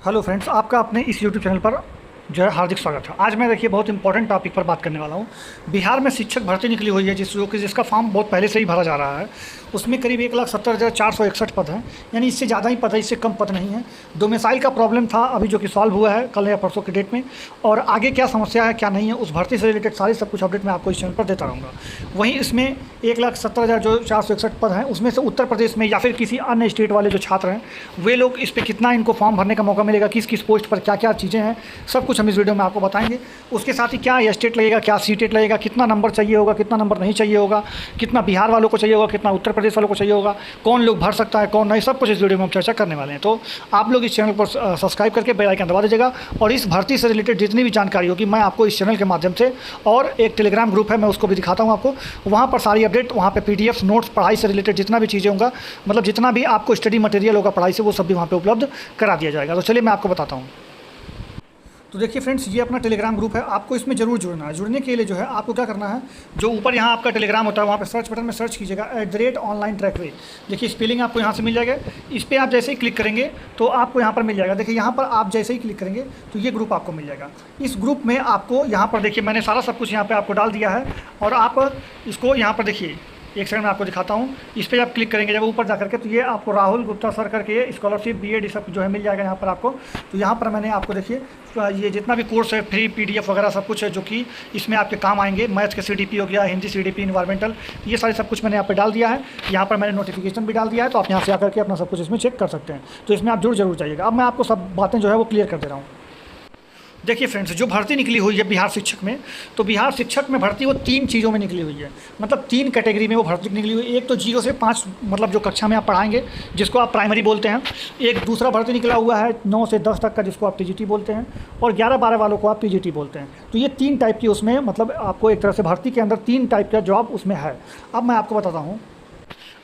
Hello friends, आपका अपने इस यूट्यूब चैनल पर जो है हार्दिक स्वागत है। आज मैं देखिए बहुत इंपॉर्टेंट टॉपिक पर बात करने वाला हूँ। बिहार में शिक्षक भर्ती निकली हुई है जिसका फॉर्म बहुत पहले से ही भरा जा रहा है। उसमें करीब 1,70,461 पद हैं, यानी इससे ज़्यादा ही पद है, इससे कम पद नहीं है। डोमिसाइल का प्रॉब्लम था अभी जो कि सॉल्व हुआ है कल या परसों के डेट में, और आगे क्या समस्या है क्या नहीं है उस भर्ती से रिलेटेड सारी सब कुछ अपडेट मैं आपको इस चैनल पर देता रहूँगा। वहीं इसमें 1,70,461 पद हैं, उसमें से उत्तर प्रदेश में या फिर किसी अन्य स्टेट वाले जो छात्र हैं वे लोग इस पर कितना इनको फॉर्म भरने का मौका मिलेगा, किस किस पोस्ट पर क्या क्या चीज़ें हैं, सब कुछ हम इस वीडियो में आपको बताएंगे। उसके साथ ही क्या स्टेट लगेगा, क्या सीटेट लगेगा, कितना नंबर चाहिए होगा, कितना नंबर नहीं चाहिए होगा, कितना बिहार वालों को चाहिए होगा, कितना उत्तर प्रदेश वालों को चाहिए होगा, कौन लोग भर सकता है कौन नहीं, सब कुछ इस वीडियो में हम चर्चा करने वाले हैं। तो आप लोग इस चैनल पर सब्सक्राइब करके बेल आइकन दबा दीजिएगा, और इस भर्ती से रिलेटेड जितनी भी जानकारी होगी मैं आपको इस चैनल के माध्यम से, और एक टेलीग्राम ग्रुप है मैं उसको भी दिखाता हूँ आपको, वहाँ पर सारी अपडेट, वहाँ पर PDF नोट्स, पढ़ाई से रिलेटेड जितना भी चीज़ें होगा, मतलब जितना भी आपको स्टडी मटेरियल होगा पढ़ाई से, वो सब भी वहाँ पर उपलब्ध करा दिया जाएगा। तो चलिए मैं आपको बताता हूँ। तो देखिए फ्रेंड्स, ये अपना टेलीग्राम ग्रुप है, आपको इसमें जरूर जुड़ना है। जुड़ने के लिए जो है आपको क्या करना है, जो ऊपर यहाँ आपका टेलीग्राम होता है वहाँ पे सर्च बटन में सर्च कीजिएगा @onlinetrackray। देखिए स्पेलिंग आपको यहाँ से मिल जाएगा। इस पर आप जैसे ही क्लिक करेंगे तो आपको यहाँ पर मिल जाएगा। देखिए यहाँ पर आप जैसे ही क्लिक करेंगे तो ये ग्रुप आपको मिल जाएगा। इस ग्रुप में आपको यहाँ पर देखिए मैंने सारा सब कुछ यहाँ पर आपको डाल दिया है, और आप इसको यहाँ पर देखिए एक सेकंड में आपको दिखाता हूँ। इस पर आप क्लिक करेंगे जब ऊपर जा करके तो ये आपको राहुल गुप्ता सर करके स्कॉलरशिप BEd सब जो है मिल जाएगा यहाँ पर आपको। तो यहाँ पर मैंने आपको देखिए ये जितना भी कोर्स है, फ्री PDF वगैरह सब कुछ है जो कि इसमें आपके काम आएंगे। मैथ्स के CDP हो गया, हिंदी CDP, इन्वायरमेंटल, ये सारे सब कुछ मैंने यहाँ पर डाल दिया है। यहाँ पर मैंने नोटिफिकेशन भी डाल दिया है, तो आप यहाँ से आकर के अपना सब कुछ इसमें चेक कर सकते हैं। तो इसमें आप जरूर जाइएगा। अब मैं आपको सब बातें जो है वो क्लियर कर दे रहा हूँ। देखिए फ्रेंड्स, जो भर्ती निकली हुई है बिहार शिक्षक में, तो बिहार शिक्षक में भर्ती वो 3 चीज़ों में निकली हुई है, मतलब 3 कैटेगरी में वो भर्ती निकली हुई है। एक तो 0 से 5 मतलब जो कक्षा में आप पढ़ाएंगे जिसको आप प्राइमरी बोलते हैं। एक दूसरा भर्ती निकला हुआ है 9 से 10 तक का जिसको आप TGT बोलते हैं, और 11-12 वालों को आप PGT बोलते हैं। तो ये 3 टाइप की उसमें मतलब आपको एक तरह से भर्ती के अंदर 3 टाइप का जॉब उसमें है। अब मैं आपको बताता हूँ।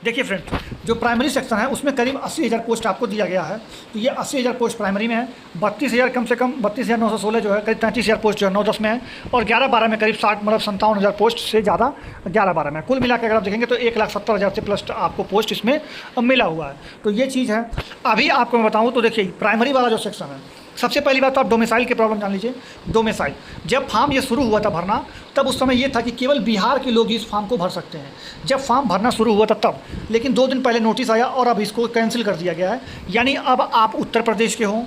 देखिए फ्रेंड, जो प्राइमरी सेक्शन है उसमें करीब 80,000 पोस्ट आपको दिया गया है। तो ये 80,000 पोस्ट प्राइमरी में है। 32,000 कम से कम 32,916 जो है, करीब 33,000 पोस्ट जो है 9-10 में है, और 11-12 में करीब 60 मतलब 57,000 पोस्ट से ज़्यादा 11-12 में। कुल मिला के अगर आप देखेंगे तो 1,70,000 से प्लस आपको पोस्ट इसमें मिला हुआ है। तो ये चीज़ है। अभी आपको मैं बताऊँ तो देखिए प्राइमरी वाला जो सेक्शन है, सबसे पहली बात तो आप डोमिसाइल की प्रॉब्लम जान लीजिए। डोमिसाइल जब फॉर्म ये शुरू हुआ था भरना, तब उस समय ये था कि केवल बिहार के लोग इस फॉर्म को भर सकते हैं। जब फॉर्म भरना शुरू हुआ था तब, लेकिन 2 दिन पहले नोटिस आया और अब इसको कैंसिल कर दिया गया है। यानी अब आप उत्तर प्रदेश के हों,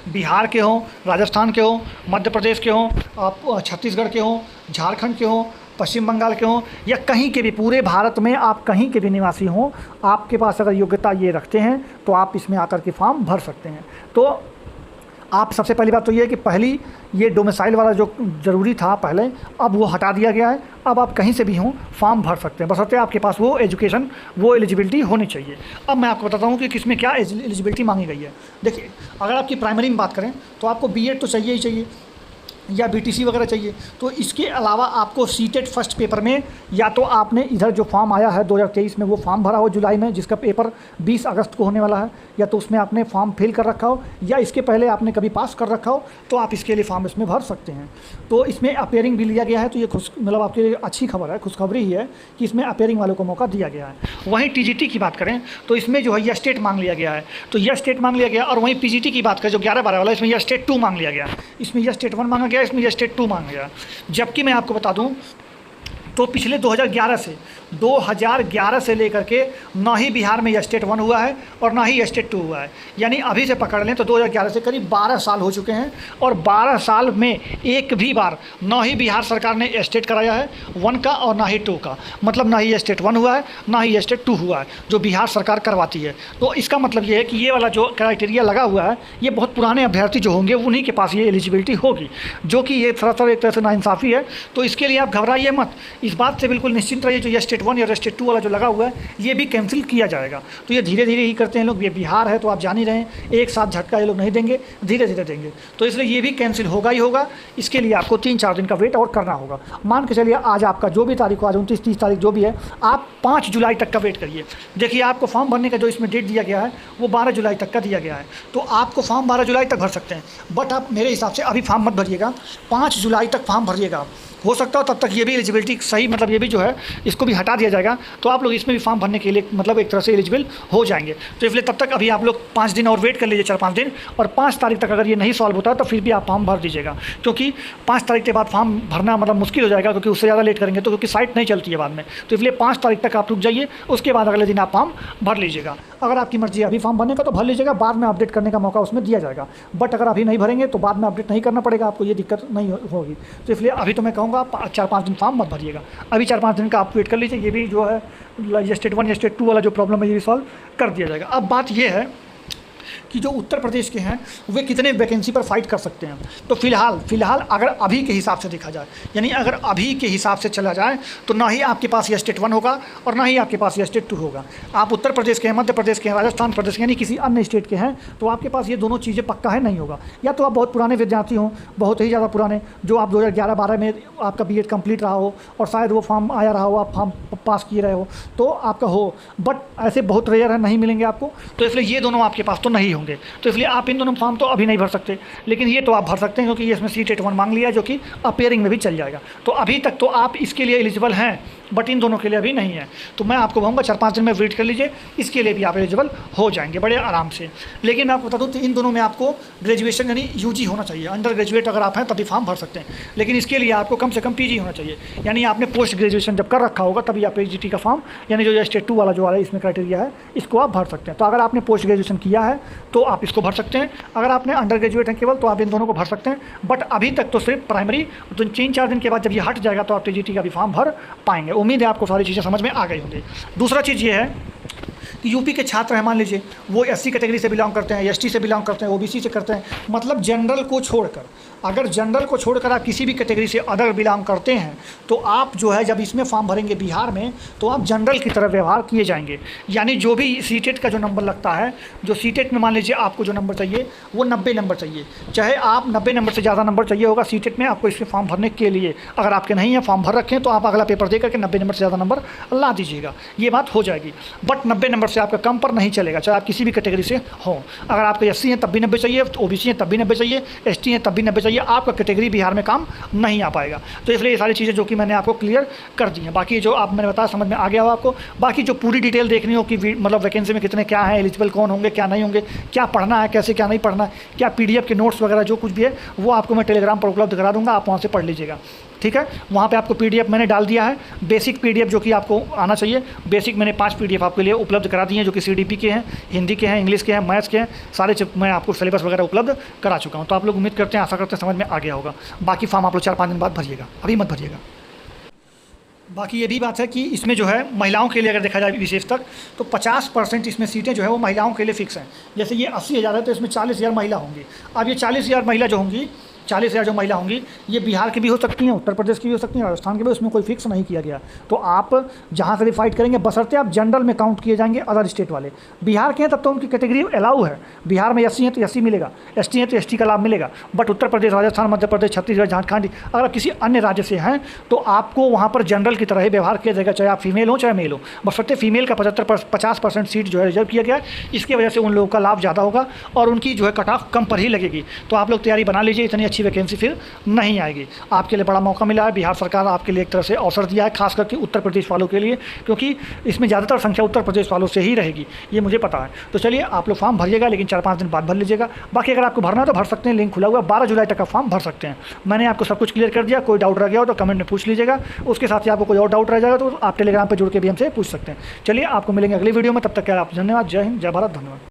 बिहार के हों, राजस्थान के हों, मध्य प्रदेश के हों, आप छत्तीसगढ़ के हों, झारखंड के हों, पश्चिम बंगाल के हों, या कहीं के भी पूरे भारत में आप कहीं के भी निवासी हों, आपके पास अगर योग्यता ये रखते हैं तो आप इसमें आकर के फॉर्म भर सकते हैं। तो आप सबसे पहली बात तो ये है कि पहली ये डोमिसाइल वाला जो ज़रूरी था पहले, अब वो हटा दिया गया है। अब आप कहीं से भी हों फॉर्म भर सकते हैं, बशर्ते आपके पास वो एजुकेशन, वो एलिजिबिलिटी होनी चाहिए। अब मैं आपको बताता हूँ कि किसमें क्या एलिजिबिलिटी मांगी गई है। देखिए अगर आपकी प्राइमरी में बात करें तो आपको BEd तो चाहिए ही चाहिए, या BTC वगैरह चाहिए। तो इसके अलावा आपको सीटेट फर्स्ट पेपर में, या तो आपने इधर जो फॉर्म आया है 2023 में वो फॉर्म भरा हो जुलाई में, जिसका पेपर 20 अगस्त को होने वाला है, या तो उसमें आपने फॉर्म फिल कर रखा हो, या इसके पहले आपने कभी पास कर रखा हो, तो आप इसके लिए फॉर्म इसमें भर सकते हैं। तो इसमें अपेयरिंग भी लिया गया है। तो ये मतलब आपके लिए अच्छी खबर है, खुशखबरी ही है कि इसमें अपेयरिंग वालों को मौका दिया गया है। वहीं TGT की बात करें तो इसमें जो है यह स्टेट मांग लिया गया है, तो यह स्टेट मांग लिया गया। और वहीं PGT की बात करें जो 11-12 वाला, इसमें यह स्टेट 2 मांग लिया गया। इसमें यह स्टेट 1 मांगा गया, इसमें यह स्टेट 2 मांगा गया। जबकि मैं आपको बता दूं तो पिछले 2011 से लेकर के ना ही बिहार में स्टेट 1 हुआ है और ना ही स्टेट 2 हुआ है। यानी अभी से पकड़ लें तो 2011 से करीब 12 साल हो चुके हैं, और 12 साल में एक भी बार ना ही बिहार सरकार ने स्टेट कराया है 1 का और ना ही 2 का। मतलब ना ही स्टेट 1 हुआ है ना ही स्टेट 2 हुआ है, जो बिहार सरकार करवाती है। तो इसका मतलब ये है कि ये वाला जो क्राइटेरिया लगा हुआ है, ये बहुत पुराने अभ्यर्थी जो होंगे उन्हीं के पास ये एलिजिबिलिटी होगी, जो कि ये सरासर एक तरह से नाइंसाफ़ी है। तो इसके लिए आप घबराइए मत, इस बात से बिल्कुल निश्चिंत रहिए। जो स्टेट 1 या स्टेट 2 वाला जो लगा हुआ है ये भी कैंसिल किया जाएगा। तो ये धीरे धीरे ही करते हैं लोग। ये बिहार है तो आप जान ही रहे हैं, एक साथ झटका ये लोग नहीं देंगे, धीरे धीरे देंगे। तो इसलिए ये भी कैंसिल होगा ही होगा। इसके लिए आपको 3-4 दिन का वेट और करना होगा। मान के चलिए आज आपका जो भी तारीख हो, आज 29-30 तारीख जो भी है, आप 5 जुलाई तक का वेट करिए। देखिए आपको फॉर्म भरने का जो इसमें डेट दिया गया है वो 12 जुलाई तक का दिया गया है। तो आपको फॉर्म 12 जुलाई तक भर सकते हैं, बट आप मेरे हिसाब से अभी फॉर्म मत भरिएगा, 5 जुलाई तक फॉर्म भरिएगा। हो सकता हो तब तक ये भी एलिजिबिलिटी सही मतलब ये भी जो है इसको भी हटा दिया जाएगा, तो आप लोग इसमें भी फॉर्म भरने के लिए मतलब एक तरह से एलिजिबल हो जाएंगे। तो इसलिए तब तक अभी आप लोग 5 दिन और वेट कर लीजिए, 4-5 दिन, और 5 तारीख तक अगर ये नहीं सॉल्व होता तो फिर भी आप फॉर्म भर दीजिएगा, क्योंकि 5 तारीख के बाद फॉर्म भरना मतलब मुश्किल हो जाएगा, क्योंकि उससे ज़्यादा लेट करेंगे तो क्योंकि साइट नहीं चलती है बाद में। तो इसलिए 5 तारीख तक आप रुक जाइए, उसके बाद अगले दिन आप फॉर्म भर लीजिएगा। अगर आपकी मर्जी है अभी फॉर्म भरने का तो भर लीजिएगा, बाद में अपडेट करने का मौका उसमें दिया जाएगा। बट अगर अभी नहीं भरेंगे तो बाद में अपडेट नहीं करना पड़ेगा, आपको ये दिक्कत नहीं होगी। तो इसलिए अभी तो मैं कहूँगा 4-5 दिन फॉर्म मत भरिएगा, अभी 4-5 दिन का आप वेट कर लीजिए। ये भी जो है ये स्टेट 1 या स्टेट 2 वाला जो प्रॉब्लम है ये भी सॉल्व कर दिया जाएगा। अब बात ये है कि जो उत्तर प्रदेश के हैं वे कितने वैकेंसी पर फाइट कर सकते हैं। तो फ़िलहाल अगर अभी के हिसाब से देखा जाए, यानी अगर अभी के हिसाब से चला जाए, तो ना ही आपके पास ये स्टेट 1 होगा और ना ही आपके पास ये स्टेट 2 होगा। आप उत्तर प्रदेश के हैं, मध्य प्रदेश के हैं, राजस्थान प्रदेश के यानी किसी अन्य स्टेट के हैं, तो आपके पास ये दोनों चीज़ें पक्का है नहीं होगा। या तो आप बहुत पुराने विद्यार्थी हों, बहुत ही ज़्यादा पुराने, जो आप 2011-12 में आपका BEd कंप्लीट रहा हो और शायद वो फॉर्म आया रहा हो, आप फॉर्म पास किए रहे हो तो आपका हो, बट ऐसे बहुत रेयर है, नहीं मिलेंगे आपको। तो इसलिए ये दोनों आपके पास तो नहीं होंगे, तो इसलिए आप इन दोनों फॉर्म तो अभी नहीं भर सकते, लेकिन ये तो आप भर सकते हैं, क्योंकि ये इसमें सीटेट 1 मांग लिया है, जो कि अपेयरिंग में भी चल जाएगा। तो अभी तक तो आप इसके लिए एलिजिबल हैं, बट इन दोनों के लिए अभी नहीं है। तो मैं आपको कहूँगा 4-5 दिन में वेट कर लीजिए, इसके लिए भी आप एलिजिबल हो जाएंगे बड़े आराम से। लेकिन मैं आपको बता दूँ तो इन दोनों में आपको ग्रेजुएशन यानी UG होना चाहिए, अंडर ग्रेजुएट अगर आप हैं तभी फॉर्म भर सकते हैं, लेकिन इसके लिए आपको कम से कम PG होना चाहिए, यानी आपने पोस्ट ग्रेजुएशन जब कर रखा होगा तभी आप PGT का फॉर्म, यानी जो स्टेट 2 वाला जो वाला इसमें क्राइटेरिया है, इसको आप भर सकते हैं। तो अगर आपने पोस्ट ग्रेजुएशन किया है तो आप इसको भर सकते हैं, अगर आपने अंडर ग्रेजुएट हैं केवल तो आप इन दोनों को भर सकते हैं। बट अभी तक तो सिर्फ प्राइमरी, तो 3-4 दिन के बाद जब ये हट जाएगा तो आप TGT का भी फॉर्म भर पाएंगे। उम्मीद है आपको सारी चीज़ें समझ में आ गई होंगी। दूसरा चीज़ ये है कि यूपी के छात्र हैं, मान लीजिए वो SC कैटेगरी से बिलोंग करते हैं, ST से बिलोंग करते हैं, OBC से करते हैं, मतलब जनरल को छोड़कर, अगर जनरल को छोड़कर आप किसी भी कैटेगरी से अदर बिलोंग करते हैं तो आप जो है जब इसमें फॉर्म भरेंगे बिहार में तो आप जनरल की तरह व्यवहार किए जाएंगे। यानी जो भी सीटेट का जो नंबर लगता है, जो सीटेट में मान लीजिए आपको जो नंबर चाहिए वो 90 नंबर चाहिए, चाहे आप 90 नंबर से ज़्यादा नंबर चाहिए होगा सीटेट में आपको इसमें फॉर्म भरने के लिए, अगर आपके नहीं है फॉर्म भर रखें तो आप अगला पेपर दे करके 90 नंबर से ज़्यादा नंबर ला दीजिएगा, ये बात हो जाएगी। बट 90 नंबर से आपका कम पर नहीं चलेगा, चाहे आप किसी भी कैटेगरी से हो। अगर आपका SC है तब भी 90 चाहिए, OBC है तब भी 90 चाहिए, ST है तब भी 90 चाहिए, आपका कैटेगरी बिहार में काम नहीं आ पाएगा। तो इसलिए ये सारी चीज़ें जो कि मैंने आपको क्लियर कर दी हैं, बाकी जो आप मैंने बताया समझ में आ गया हो आपको। बाकी जो पूरी डिटेल देखनी हो कि मतलब वैकेंसी में कितने क्या है, एलिजिबल कौन होंगे क्या नहीं होंगे, क्या पढ़ना है कैसे क्या नहीं पढ़ना है, क्या PDF के नोट्स वगैरह जो कुछ भी है वो आपको मैं टेलीग्राम पर उपलब्ध करा दूंगा, आप वहाँ से पढ़ लीजिएगा, ठीक है। वहाँ पे आपको PDF मैंने डाल दिया है, बेसिक PDF जो कि आपको आना चाहिए, बेसिक मैंने 5 PDF आपके लिए उपलब्ध करा दिए हैं, जो कि CDP के हैं, हिंदी के हैं, इंग्लिश के हैं, मैथ्स के हैं, सारे मैं आपको सिलेबस वगैरह उपलब्ध करा चुका हूँ। तो आप लोग उम्मीद करते हैं, आशा करते हैं समझ में आ गया होगा। बाकी फॉर्म आप लोग 4-5 दिन बाद भरिएगा, अभी मत भरिएगा। बाकी ये भी बात है कि इसमें जो है महिलाओं के लिए अगर देखा जाए विशेष तक तो 50% इसमें सीटें जो है वो महिलाओं के लिए फिक्स हैं। जैसे ये 80,000 है तो इसमें 40,000 महिला होंगी। अब ये 40,000 महिला जो होंगी, 40,000 जो महिला होंगी ये बिहार की भी हो सकती हैं, उत्तर प्रदेश की भी हो सकती हैं, राजस्थान की भी, उसमें कोई फिक्स नहीं किया गया। तो आप जहाँ से भी फाइट करेंगे बशर्ते आप जनरल में काउंट किए जाएंगे अदर स्टेट वाले। बिहार के हैं तब तो उनकी कैटेगरी अलाउ है, बिहार में SC हैं तो SC मिलेगा, ST हैं तो ST का लाभ मिलेगा। बट उत्तर प्रदेश, राजस्थान, मध्य प्रदेश, छत्तीसगढ़, झारखंड, अगर किसी अन्य राज्य से हैं तो आपको वहाँ पर जनरल की तरह ही व्यवहार किया जाएगा, चाहे आप फीमेल हो चाहे मेल हो। बशर्ते फीमेल का 50% सीट जो है रिजर्व किया गया है, इसकी वजह से उन लोगों का लाभ ज़्यादा होगा और उनकी जो है कट ऑफ कम पर ही लगेगी। तो आप लोग तैयारी बना लीजिए, इतनी अच्छी वैकेंसी फिर नहीं आएगी। आपके लिए बड़ा मौका मिला है, बिहार सरकार आपके लिए एक तरह से अवसर दिया है, खास करके उत्तर प्रदेश वालों के लिए, क्योंकि इसमें ज़्यादातर संख्या उत्तर प्रदेश वालों से ही रहेगी, ये मुझे पता है। तो चलिए आप लोग फॉर्म भरिएगा, लेकिन 4-5 दिन बाद भर लीजिएगा। बाकी अगर आपको भरना है तो भर सकते हैं, लिंक खुला हुआ है, 12 जुलाई तक का फॉर्म भर सकते हैं। मैंने आपको सब कुछ क्लियर कर दिया, कोई डाउट रह गया हो तो कमेंट में पूछ लीजिएगा। उसके साथ ही आपको कोई और डाउट रह जाएगा तो आप टेलीग्राम पर जुड़ के भी हमसे पूछ सकते हैं। चलिए आपको मिलेंगे अगली वीडियो में, तब तक क्या आप धन्यवाद। जय हिंद, जय भारत, धन्यवाद।